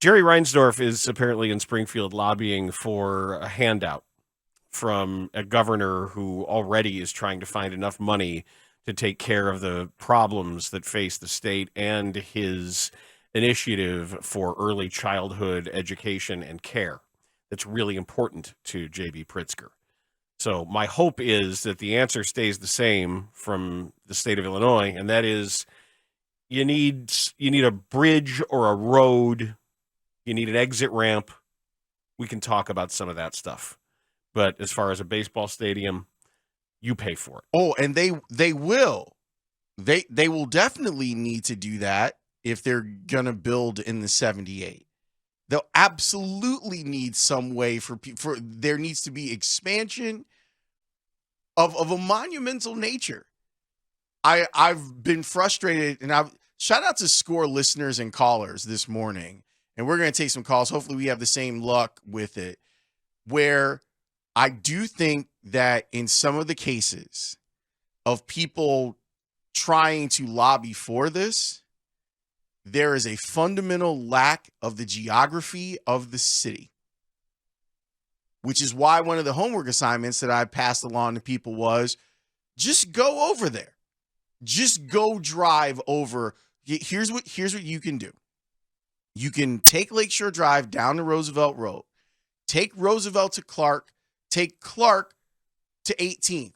Jerry Reinsdorf is apparently in Springfield lobbying for a handout from a governor who already is trying to find enough money to take care of the problems that face the state and his initiative for early childhood education and care. That's really important to J.B. Pritzker. So my hope is that the answer stays the same from the state of Illinois, and that is you need a bridge or a road. You need an exit ramp. We can talk about some of that stuff. But as far as a baseball stadium, you pay for it. Oh, and they will. They will definitely need to do that if they're going to build in the 78. They'll absolutely need some way for there needs to be expansion of a monumental nature. I've been frustrated, and shout out to SCORE listeners and callers this morning, and we're going to take some calls. Hopefully we have the same luck with it, where I do think that in some of the cases of people trying to lobby for this, there is a fundamental lack of the geography of the city, which is why one of the homework assignments that I passed along to people was just go over there. Just go drive over. Here's what you can do. You can take Lakeshore Drive down to Roosevelt Road, take Roosevelt to Clark, take Clark to 18th.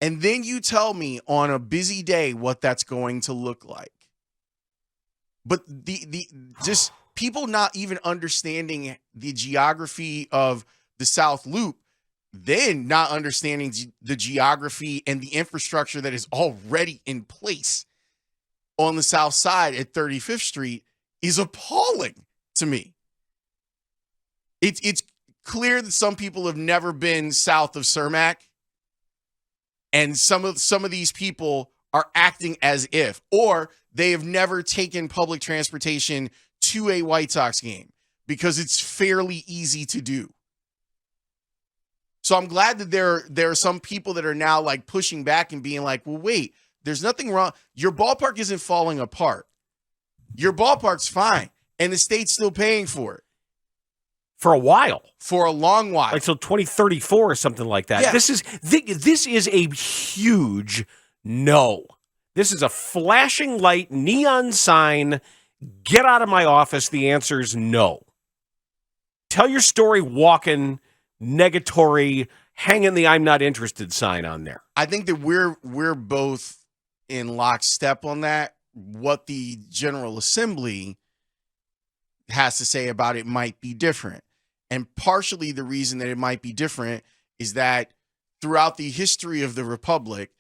And then you tell me on a busy day what that's going to look like. But the just people not even understanding the geography of the South Loop, then not understanding the geography and the infrastructure that is already in place on the South Side at 35th Street is appalling to me. It's clear that some people have never been south of Cermak, and some of these people are acting as if, or they have never taken public transportation to a White Sox game because it's fairly easy to do. So I'm glad that there are some people that are now like pushing back and being like, well, wait, there's nothing wrong. Your ballpark isn't falling apart. Your ballpark's fine, and the state's still paying for it. For a while. For a long while. Like till 2034 or something like that. Yeah. This is a huge no. This is a flashing light, neon sign. Get out of my office. The answer is no. Tell your story walking, negatory, hanging the I'm not interested sign on there. I think that we're both in lockstep on that. What the General Assembly has to say about it might be different. And partially the reason that it might be different is that throughout the history of the Republic,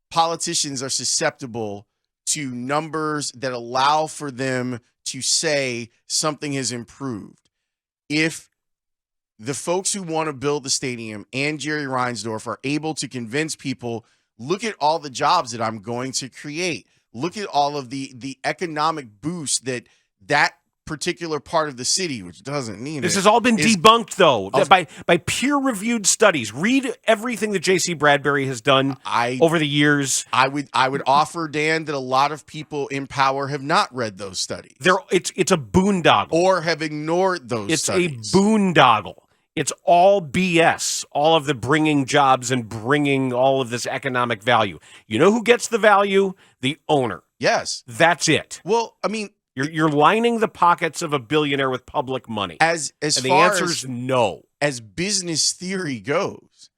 politicians are susceptible to numbers that allow for them to say something has improved. If the folks who want to build the stadium and Jerry Reinsdorf are able to convince people, look at all the jobs that I'm going to create. Look at all of the economic boost that particular part of the city, which doesn't need This has all been debunked, though, by peer-reviewed studies. Read everything that J.C. Bradbury has done over the years. I would offer, Dan, that a lot of people in power have not read those studies. It's a boondoggle. Or have ignored those studies. It's a boondoggle. It's all BS, all of the bringing jobs and bringing all of this economic value. You know who gets the value? The owner. Yes. That's it. Well, I mean, You're lining the pockets of a billionaire with public money. As and far the answer is no. As business theory goes,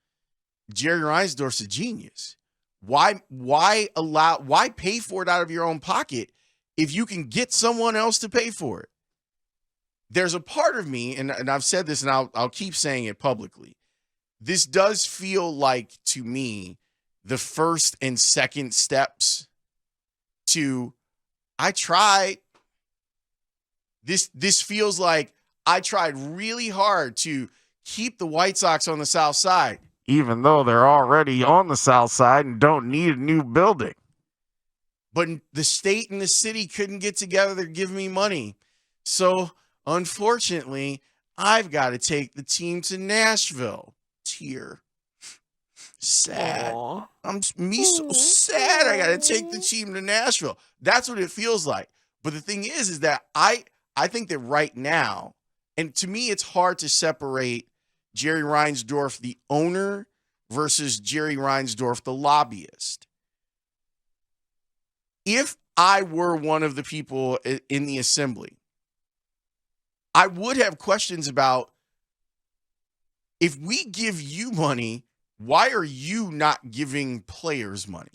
Jerry Reinsdorf's a genius. Why pay for it out of your own pocket if you can get someone else to pay for it? There's a part of me, and I've said this, and I'll keep saying it publicly. This does feel like, to me, the first and second steps to, I tried. This feels like I tried really hard to keep the White Sox on the South Side, even though they're already on the South Side and don't need a new building. But the state and the city couldn't get together to give me money. So, unfortunately, I've got to take the team to Nashville. Tear. Sad. Aww. So sad I got to take the team to Nashville. That's what it feels like. But the thing is that I I think that right now, and to me, it's hard to separate Jerry Reinsdorf, the owner, versus Jerry Reinsdorf, the lobbyist. If I were one of the people in the assembly, I would have questions about, if we give you money, why are you not giving players money?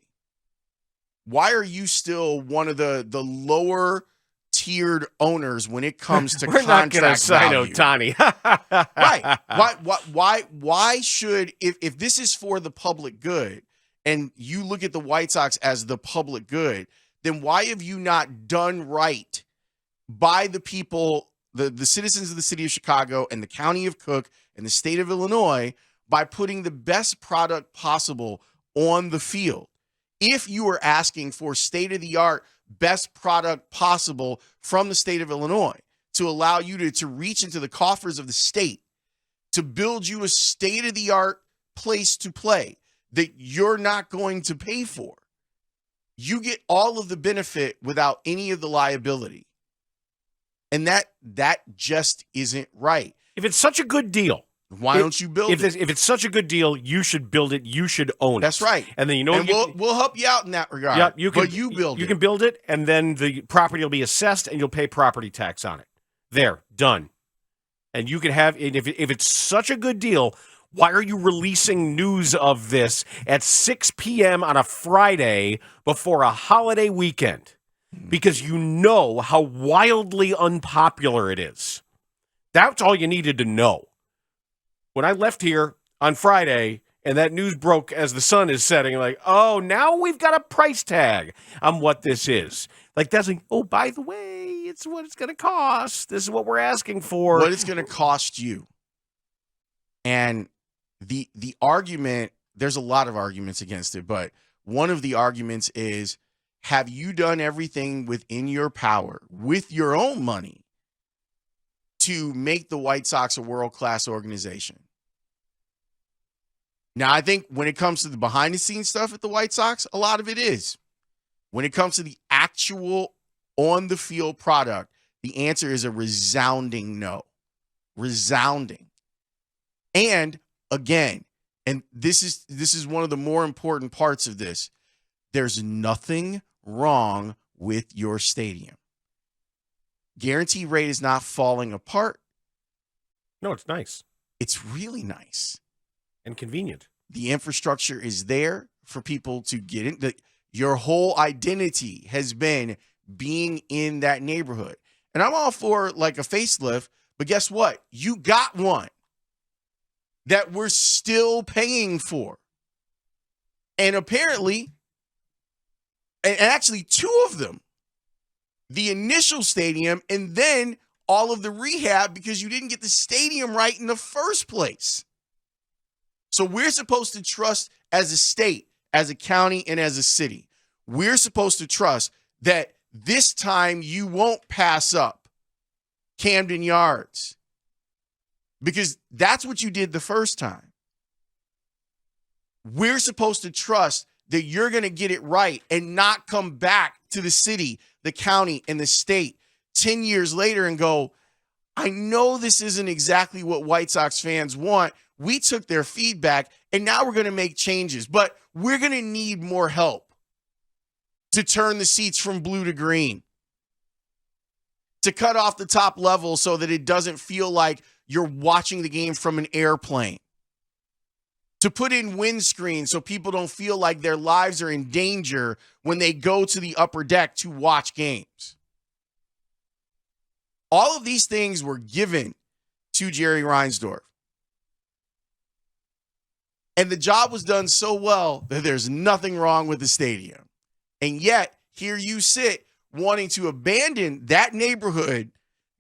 Why are you still one of the lower tiered owners when it comes to We're not going to contract sign value? Ohtani. Right. Why should, if this is for the public good and you look at the White Sox as the public good, then why have you not done right by the people, the citizens of the city of Chicago and the county of Cook and the state of Illinois, by putting the best product possible on the field? If you are asking for state-of-the-art best product possible from the state of Illinois to allow you to reach into the coffers of the state, to build you a state-of-the-art place to play that you're not going to pay for, you get all of the benefit without any of the liability. And that just isn't right. If it's such a good deal, why don't you build it? If it's such a good deal, you should build it. You should own it. That's right. And then we'll help you out in that regard. Yeah, you build it. You can build it, and then the property will be assessed, and you'll pay property tax on it. There, done. And you can have, if it's such a good deal, why are you releasing news of this at 6 p.m. on a Friday before a holiday weekend? Because you know how wildly unpopular it is. That's all you needed to know. When I left here on Friday and that news broke as the sun is setting, like, oh, now we've got a price tag on what this is. Like, that's like, oh, by the way, it's what it's going to cost. This is what we're asking for. What it's going to cost you. And the argument, there's a lot of arguments against it, but one of the arguments is, have you done everything within your power with your own money to make the White Sox a world-class organization? Now, I think when it comes to the behind-the-scenes stuff at the White Sox, a lot of it is. When it comes to the actual on-the-field product, the answer is a resounding no. Resounding. And, again, and this is one of the more important parts of this, there's nothing wrong with your stadium. Guarantee rate is not falling apart. No, it's nice. It's really nice. And convenient. The infrastructure is there for people to get in. Your whole identity has been being in that neighborhood. And I'm all for like a facelift, but guess what? You got one that we're still paying for. And apparently, and actually two of them, the initial stadium and then all of the rehab, because you didn't get the stadium right in the first place. So we're supposed to trust, as a state, as a county, and as a city, we're supposed to trust that this time you won't pass up Camden Yards, because that's what you did the first time. We're supposed to trust that you're going to get it right and not come back to the city, the county, and the state 10 years later and go, I know this isn't exactly what White Sox fans want. We took their feedback, and now we're going to make changes, but we're going to need more help to turn the seats from blue to green, to cut off the top level so that it doesn't feel like you're watching the game from an airplane, to put in windscreens so people don't feel like their lives are in danger when they go to the upper deck to watch games. All of these things were given to Jerry Reinsdorf. And the job was done so well that there's nothing wrong with the stadium. And yet, here you sit wanting to abandon that neighborhood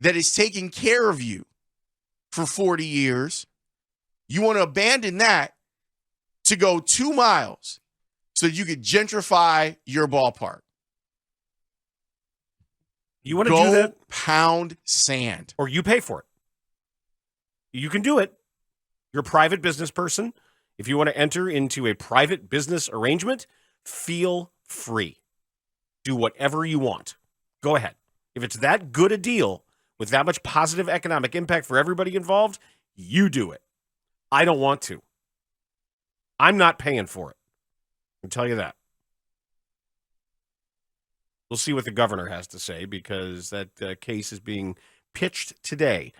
that is taking care of you for 40 years. You want to abandon that to go 2 miles so that you could gentrify your ballpark. You want to do that? Pound sand. Or you pay for it. You can do it. You're a private business person. If you want to enter into a private business arrangement, feel free. Do whatever you want. Go ahead. If it's that good a deal with that much positive economic impact for everybody involved, you do it. I don't want to. I'm not paying for it. I can tell you that. We'll see what the governor has to say because that case is being pitched today.